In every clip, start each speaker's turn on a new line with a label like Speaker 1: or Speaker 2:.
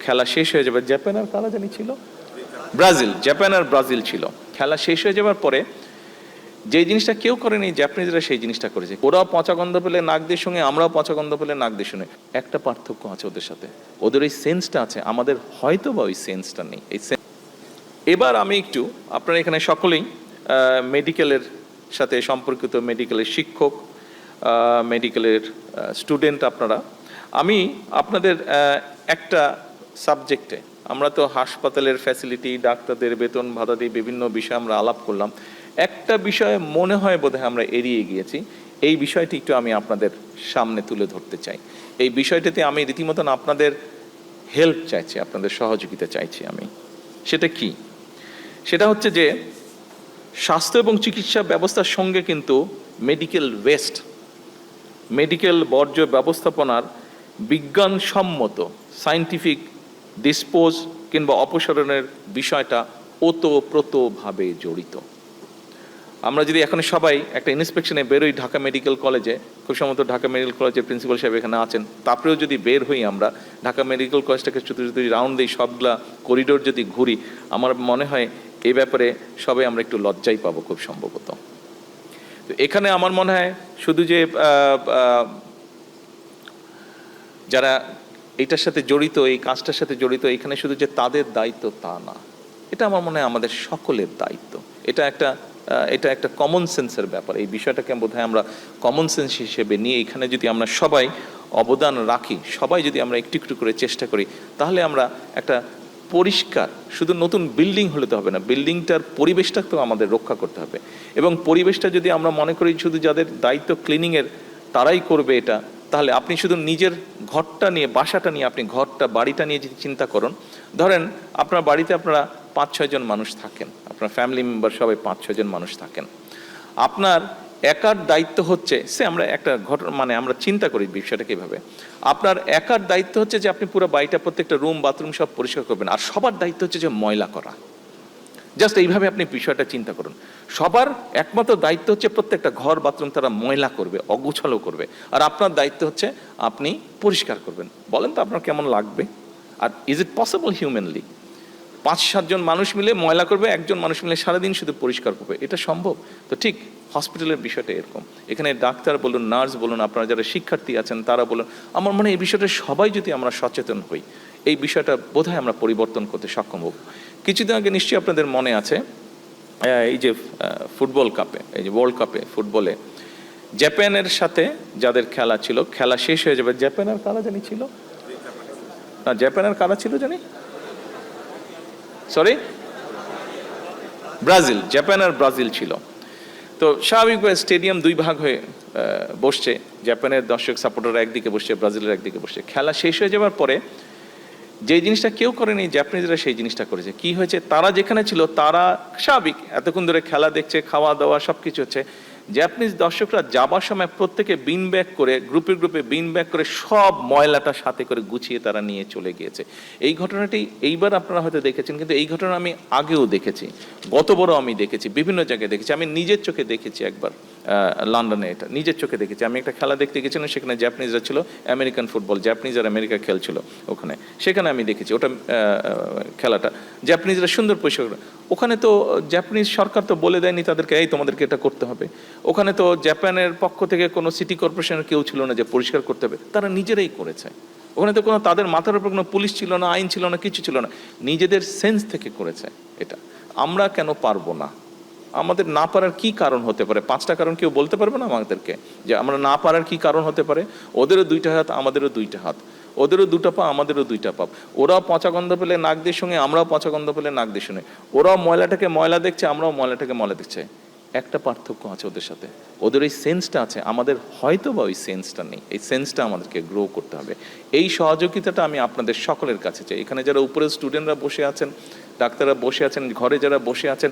Speaker 1: খেলা শেষ হয়ে যাবে, জাপান আর কারা জানি ছিল, ব্রাজিল, জাপান আর ব্রাজিল ছিল। খেলা শেষ হয়ে যাওয়ার পরে যে জিনিসটা কেউ করেনি, জাপানিজরা সেই জিনিসটা করেছে। ওরাও পচা গন্ধ পেলে নাক দিয়ে শুনে, আমরাও পচা গন্ধ পেলে নাক দিয়ে শুনে। একটা পার্থক্য আছে ওদের সাথে, ওদের ওই সেন্সটা আছে, আমাদের হয়তো বা ওই সেন্সটা নেই। এবার আমি একটু, আপনারা এখানে সকলেই মেডিকেলের সাথে সম্পর্কিত, মেডিকেলের শিক্ষক, মেডিকেলের স্টুডেন্ট আপনারা, আমি আপনাদের একটা সাবজেক্টে, আমরা তো হাসপাতালের ফ্যাসিলিটি, ডাক্তারদের বেতন ভাতা দিয়ে বিভিন্ন বিষয়ে আমরা আলাপ করলাম, একটা বিষয়ে মনে হয় বোধহয় আমরা এড়িয়ে গিয়েছি। এই বিষয়টি একটু আমি আপনাদের সামনে তুলে ধরতে চাই। এই বিষয়টিতে আমি রীতিমতন আপনাদের হেল্প চাইছি, আপনাদের সহযোগিতা চাইছি আমি। সেটা কি? সেটা হচ্ছে যে স্বাস্থ্য এবং চিকিৎসা ব্যবস্থার সঙ্গে কিন্তু মেডিকেল ওয়েস্ট, মেডিকেল বর্জ্য ব্যবস্থাপনার বিজ্ঞানসম্মত সায়েন্টিফিক ডিসপোজ কিংবা অপসারণের বিষয়টা ওতপ্রোতভাবে জড়িত। আমরা যদি এখন সবাই একটা ইন্সপেকশনে বেরোই ঢাকা মেডিকেল কলেজে, খুব সম্ভবত ঢাকা মেডিকেল কলেজের প্রিন্সিপাল সাহেব এখানে আছেন, তারপরেও যদি বের হই আমরা ঢাকা মেডিকেল কলেজটাকে যদি রাউন্ড দিই, সবগুলা করিডোর যদি ঘুরি, আমার মনে হয় এই ব্যাপারে সবাই আমরা একটু লজ্জাই পাবো খুব সম্ভবত। তো এখানে আমার মনে হয় শুধু যে যারা এটার সাথে জড়িত, এই কাজটার সাথে জড়িত, এখানে শুধু যে তাদের দায়িত্ব তা না, এটা আমার মনে হয় আমাদের সকলের দায়িত্ব। এটা একটা কমন সেন্সের ব্যাপার। এই বিষয়টাকে বোধহয় আমরা কমন সেন্স হিসেবে নিয়ে এখানে যদি আমরা সবাই অবদান রাখি, সবাই যদি আমরা একটু একটু করে চেষ্টা করি, তাহলে আমরা একটা পরিষ্কার, শুধু নতুন বিল্ডিং হলে তো হবে না, বিল্ডিংটার পরিবেশটাকেও আমাদের রক্ষা করতে হবে। এবং পরিবেশটা যদি আমরা মনে করি শুধু যাদের দায়িত্ব ক্লিনিংয়ের তারাই করবে এটা, তাহলে আপনি শুধু নিজের ঘরটা নিয়ে, বাসাটা নিয়ে, আপনি ঘরটা, বাড়িটা নিয়ে যদি চিন্তা করুন, ধরেন আপনার বাড়িতে আপনারা 5-6 জন মানুষ থাকেন, আপনার ফ্যামিলি মেম্বার সবাই 5-6 জন মানুষ থাকেন, আপনার একার দায়িত্ব হচ্ছে, আমরা একটা ঘটনা মানে আমরা চিন্তা করি বিষয়টাকে এভাবে, আপনার একার দায়িত্ব হচ্ছে যে আপনি পুরো বাড়িটা, প্রত্যেকটা রুম বাথরুম সব পরিষ্কার করবেন, আর সবার দায়িত্ব হচ্ছে যে ময়লা করা। জাস্ট এইভাবে আপনি বিষয়টা চিন্তা করুন। সবার একমাত্র দায়িত্ব হচ্ছে প্রত্যেকটা ঘর বাথরুম তারা ময়লা করবে, অগুছালো করবে, আর আপনার দায়িত্ব হচ্ছে আপনি পরিষ্কার করবেন। বলেন তো আপনার কেমন লাগবে? আর ইজ ইট পসিবল হিউম্যানলি? 5-7 জন মানুষ মিলে ময়লা করবে, একজন মানুষ মিলে সারাদিন শুধু পরিষ্কার করবে, এটা সম্ভব? তো ঠিক হসপিটালের বিষয়টা এরকম। এখানে ডাক্তার বলুন, নার্স বলুন, আপনারা যারা শিক্ষার্থী আছেন তারা বলুন, আমার মনে হয় এই বিষয়টা সবাই যদি আমরা সচেতন হই, এই বিষয়টা বোধহয় আমরা পরিবর্তন করতে সক্ষম হব। কিছুদিন আগে নিশ্চয়ই আপনাদের মনে আছে, এই যে ফুটবল কাপে, এই যে ওয়ার্ল্ড কাপে ফুটবলে জাপানের সাথে যাদের খেলা ছিল, খেলা শেষ হয়ে যাবে, জাপান আর কারা জানি ছিল, না জাপান আর কারা ছিল জানি, সরি ব্রাজিল, জাপান আর ব্রাজিল ছিল। তো স্বাভাবিকভাবে স্টেডিয়াম 2 ভাগ হয়ে বসছে, জাপানের দর্শক সাপোর্টাররা একদিকে বসছে, ব্রাজিলের একদিকে বসছে। খেলা শেষ হয়ে যাওয়ার পরে যে জিনিসটা কেউ করেনি, জাপানিজরা সেই জিনিসটা করেছে। কি হয়েছে? তারা যেখানে ছিল, তারা স্বাভাবিক এতক্ষণ ধরে খেলা দেখছে, খাওয়া দাওয়া সব কিছু হচ্ছে, জাপানিজ দর্শকরা যাবার সময় প্রত্যেকে বিন ব্যাগ করে, গ্রুপে গ্রুপে বিন ব্যাগ করে সব ময়লাটা সাথে করে গুছিয়ে তারা নিয়ে চলে গিয়েছে। এই ঘটনাটি এইবার আপনারা হয়তো দেখেছেন, কিন্তু এই ঘটনা আমি আগেও দেখেছি, গতবারও আমি দেখেছি, বিভিন্ন জায়গায় দেখেছি, আমি নিজের চোখে দেখেছি একবার লন্ডনে, এটা নিজের চোখে দেখেছি। আমি একটা খেলা দেখতে গেছিলাম, সেখানে জাপানিজরা ছিল, আমেরিকান ফুটবল, জাপানিজ আর আমেরিকা খেলছিল ওখানে, সেখানে আমি দেখেছি ওটা খেলাটা জাপানিজরা সুন্দর পরিষ্কার। ওখানে তো জাপানিজ সরকার তো বলে দেয়নি তাদেরকে এই তোমাদেরকে এটা করতে হবে, ওখানে তো জাপানের পক্ষ থেকে কোনো সিটি কর্পোরেশনের কেউ ছিল না যে পরিষ্কার করতে হবে, তারা নিজেরাই করেছে। ওখানে তো কোনো তাদের মাথার উপর কোনো পুলিশ ছিল না, আইন ছিল না, কিছু ছিল না, নিজেদের সেন্স থেকে করেছে এটা। আমরা কেন পারবো না? আমাদের না পারার কি কারণ হতে পারে? 5টা কারণ কেউ বলতে পারবে না আমাদেরকে যে আমরা না পারার কি কারণ হতে পারে? ওদেরও 2টা হাত, আমাদেরও 2টা হাত, ওদেরও 2টা পা, আমাদেরও 2টা পা, ওরাও পচা গন্ধ পেলে নাক দিয়ে শুনে, আমরাও পচা গন্ধ পেলে নাক দিয়ে শুনে, ওরাও ময়লাটাকে ময়লা দেখছে, আমরাও ময়লাটাকে ময়লা দেখছে। একটা পার্থক্য আছে ওদের সাথে, ওদের ওই সেন্সটা আছে, আমাদের হয়তো বা ওই সেন্সটা নেই। এই সেন্সটা আমাদেরকে গ্রো করতে হবে। এই সহযোগিতাটা আমি আপনাদের সকলের কাছে চাই। এখানে যারা উপরে স্টুডেন্টরা বসে আছেন, ডাক্তাররা বসে আছেন, ঘরে যারা বসে আছেন,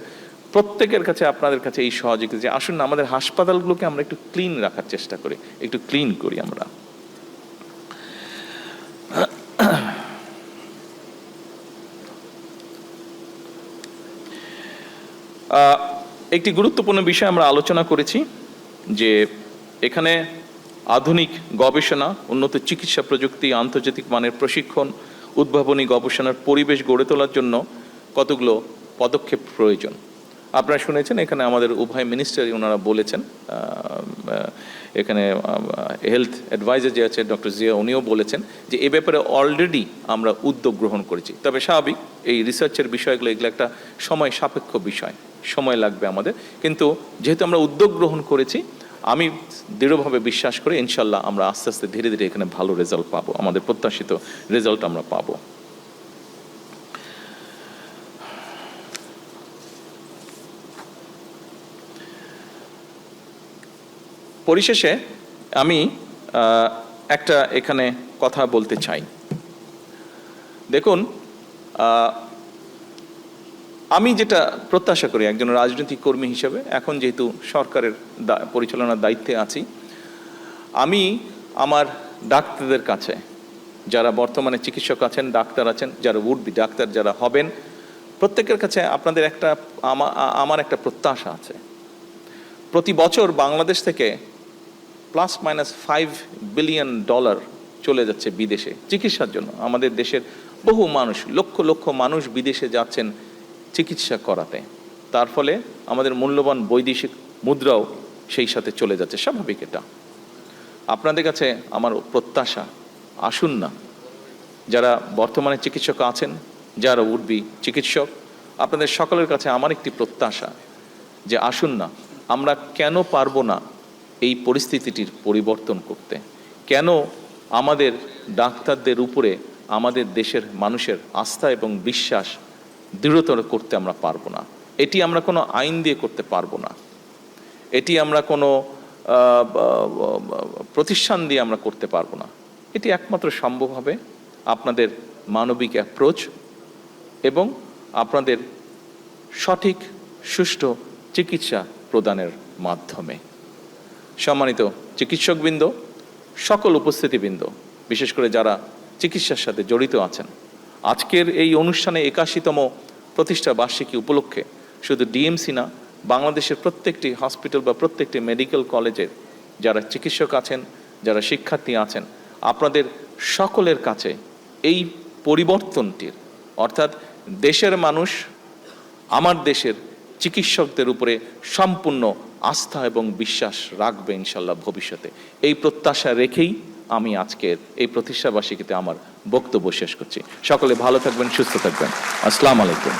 Speaker 1: প্রত্যেকের কাছে, আপনাদের কাছে এই সহযোগিতা যে আসুন না আমাদের হাসপাতালগুলোকে আমরা একটু ক্লিন রাখার চেষ্টা করি, একটু ক্লিন করি আমরা। একটি গুরুত্বপূর্ণ বিষয় আমরা আলোচনা করেছি যে এখানে আধুনিক গবেষণা, উন্নত চিকিৎসা প্রযুক্তি, আন্তর্জাতিক মানের প্রশিক্ষণ, উদ্ভাবনী গবেষণার পরিবেশ গড়ে তোলার জন্য কতগুলো পদক্ষেপ প্রয়োজন। আপনারা শুনেছেন এখানে আমাদের উভয় মিনিস্টারই ওনারা বলেছেন, এখানে হেলথ অ্যাডভাইজার যে আছে ডক্টর জিয়া উনিও বলেছেন যে এ ব্যাপারে অলরেডি আমরা উদ্যোগ গ্রহণ করেছি। তবে স্বাভাবিক এই রিসার্চের বিষয়গুলো এগুলো একটা সময় সাপেক্ষ বিষয়, সময় লাগবে আমাদের, কিন্তু যেহেতু আমরা উদ্যোগ গ্রহণ করেছি আমি দৃঢ়ভাবে বিশ্বাস করি ইনশাল্লাহ আমরা আস্তে আস্তে ধীরে ধীরে এখানে ভালো রেজাল্ট পাবো, আমাদের প্রত্যাশিত রেজাল্ট আমরা পাবো। পরিশেষে আমি একটা এখানে কথা বলতে চাই। দেখুন, আমি যেটা প্রত্যাশা করি একজন রাজনৈতিক কর্মী হিসেবে, এখন যেহেতু সরকারের পরিচালনার দায়িত্বে আছি, আমি আমার ডাক্তারদের কাছে, যারা বর্তমানে চিকিৎসক আছেন, ডাক্তার আছেন, যারা উড বি ডাক্তার যারা হবেন, প্রত্যেকের কাছে আপনাদের আমার একটা প্রত্যাশা আছে। প্রতি বছর বাংলাদেশ থেকে ±5 বিলিয়ন ডলার চলে যাচ্ছে বিদেশে চিকিৎসার জন্য। আমাদের দেশের বহু মানুষ, লক্ষ লক্ষ মানুষ বিদেশে যাচ্ছেন চিকিৎসা করাতে, তার ফলে আমাদের মূল্যবান বৈদেশিক মুদ্রাও সেই সাথে চলে যাচ্ছে। স্বাভাবিক এটা। আপনাদের কাছে আমার প্রত্যাশা, আসুন না, যারা বর্তমানে চিকিৎসক আছেন, যারা উড-বি চিকিৎসক, আপনাদের সকলের কাছে আমার একটি প্রত্যাশা যে আসুন না, আমরা কেন পারবো না এই পরিস্থিতিটির পরিবর্তন করতে? কেন আমাদের ডাক্তারদের উপরে আমাদের দেশের মানুষের আস্থা এবং বিশ্বাস দৃঢ়তর করতে আমরা পারবো না? এটি আমরা কোনো আইন দিয়ে করতে পারবো না, এটি আমরা কোনো প্রতিষ্ঠান দিয়ে আমরা করতে পারবো না। এটি একমাত্র সম্ভব হবে আপনাদের মানবিক অ্যাপ্রোচ এবং আপনাদের সঠিক সুষ্ঠু চিকিৎসা প্রদানের মাধ্যমে। সম্মানিত চিকিৎসকবৃন্দ, সকল উপস্থিতিবৃন্দ, বিশেষ করে যারা চিকিৎসার সাথে জড়িত আছেন, আজকের এই অনুষ্ঠানে 81তম প্রতিষ্ঠা বার্ষিকী উপলক্ষে শুধু ডিএমসি না, বাংলাদেশের প্রত্যেকটি হসপিটাল বা প্রত্যেকটি মেডিকেল কলেজের যারা চিকিৎসক আছেন, যারা শিক্ষার্থী আছেন, আপনাদের সকলের কাছে এই পরিবর্তনটির, অর্থাৎ দেশের মানুষ আমার দেশের চিকিৎসকদের উপরে সম্পূর্ণ আস্থা এবং বিশ্বাস রাখবে ইনশাল্লাহ ভবিষ্যতে, এই প্রত্যাশা রেখেই আমি আজকের এই প্রতিষ্ঠাবার্ষিকীতে আমার বক্তব্য শেষ করছি। সকলে ভালো থাকবেন, সুস্থ থাকবেন। আসসালামু আলাইকুম।